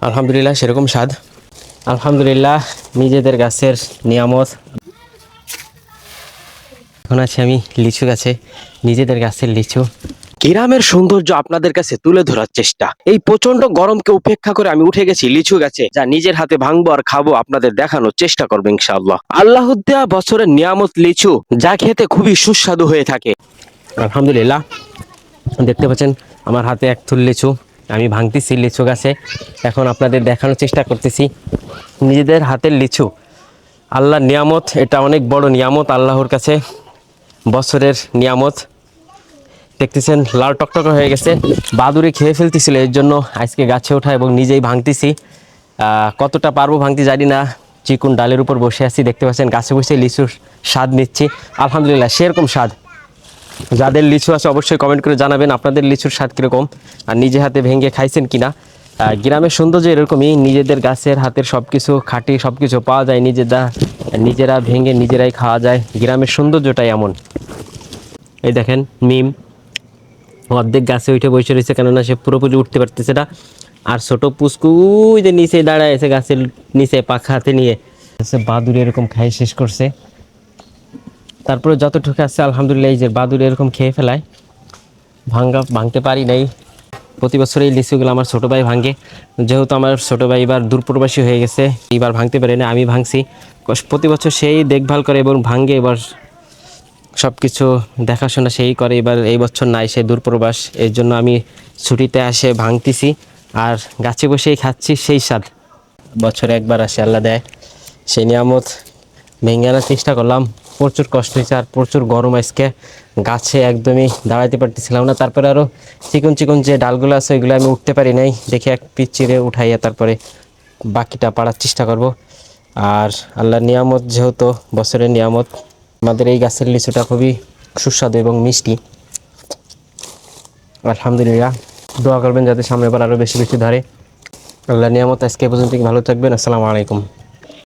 আলহামদুলিল্লাহ সেরকম স্বাদ। আলহামদুলিল্লাহ নিজেদের গাছের নিয়ামত। এখন আছি আমি লিচু গাছে, নিজেদের গাছের লিচু। গ্রামের সৌন্দর্য আপনাদের কাছে তুলে ধরার চেষ্টা। এই প্রচন্ড গরমকে উপেক্ষা করে আমি উঠে গেছি লিচু গাছে, যা নিজের হাতে ভাঙবো আর খাবো, আপনাদের দেখানোর চেষ্টা করবো ইনশাআল্লাহ। আল্লাহর দেয়া বছরের নিয়ামত লিচু, যা খেতে খুবই সুস্বাদু হয়ে থাকে। আলহামদুলিল্লাহ দেখতে পাচ্ছেন আমার হাতে এক থুল লিচু, আমি ভাঙতেছি লিচু গাছে। এখন আপনাদের দেখানোর চেষ্টা করতেছি নিজেদের হাতের লিচু। আল্লাহর নিয়ামত, এটা অনেক বড় নিয়ামত আল্লাহর কাছে, বছরের নিয়ামত। দেখতেছেন লাল টকটক হয়ে গেছে, বাদুড়ে খেয়ে ফেলতেছিল, এর জন্য আজকে গাছে ওঠা এবং নিজেই ভাঙতেছি। কতটা পারবো ভাঙতে জানি না, চিকুন ডালের উপর বসে আছি, দেখতে পাচ্ছেন গাছে বসে লিচুর স্বাদ নিচ্ছি। আলহামদুলিল্লাহ সেরকম স্বাদ। যাদের লিচু আছে অবশ্যই কমেন্ট করে জানাবেন আপনাদের লিচুর স্বাদ কীরকম, আর নিজে হাতে ভেঙে খাইছেন কিনা। গ্রামের সৌন্দর্য এরকমই, নিজেদের গাছের হাতের সব কিছু খাঁটি, সব কিছু পাওয়া যায়, নিজেরা ভেঙে নিজেরাই খাওয়া যায়। গ্রামের সৌন্দর্যটাই এমন। এই দেখেন মিম অর্ধেক গাছে উঠে বসে রয়েছে, কেননা সে পুরোপুরি উঠতে পারতেছে না। আর ছোট পুস্কু যে নিচে দাঁড়ায় আছে গাছের নিচে পাখা হাতে নিয়ে, বাদুড় এরকম খাই শেষ করছে। তারপরে যতটুকু আছে আলহামদুলিল্লাহ, এই যে বাদুড় এরকম খেয়ে ফেলায়, ভাঙতে পারি নাই। প্রতি বছর এই লিচুগুলো আমার ছোটো ভাই ভাঙে, যেহেতু আমার ছোটো ভাই এবার দূরপ্রবাসী হয়ে গেছে, এবার ভাঙতে পারি না, আমি ভাঙছি। প্রতি বছর সেই দেখভাল করে এবং ভাঙে, এবার সব কিছু দেখাশোনা সেই করে। এবার এই বছর নাই, সে দূরপ্রবাস, এর জন্য আমি ছুটিতে আসে ভাঙতেছি আর গাছে বসেই খাচ্ছি। সেই স্বাদ বছরে একবার আসে, আল্লাহ দেয় সেই নিয়ামত। ভেঙে আনার চেষ্টা করলাম, প্রচুর কষ্ট হয়েছে আর প্রচুর গরম আজকে, গাছে একদমই দাঁড়াইতে পারতেছিলাম না। তারপরে আরও চিকন চিকন যে ডালগুলো আছে ওইগুলো আমি উঠতে পারি নাই, দেখে এক পিচ চিরে উঠাইয়া তারপরে বাকিটা পাড়ার চেষ্টা করব। আর আল্লাহর নিয়ামত যেহেতু বছরের নিয়ামত, আমাদের এই গাছের লিচুটা খুবই সুস্বাদু এবং মিষ্টি। আলহামদুলিল্লাহ দোয়া করবেন যাতে সামনের বার আরও বেশি বেশি ধরে। আল্লাহর নিয়ামত। আজকে পর্যন্ত ভালো থাকবেন। আসসালামু আলাইকুম।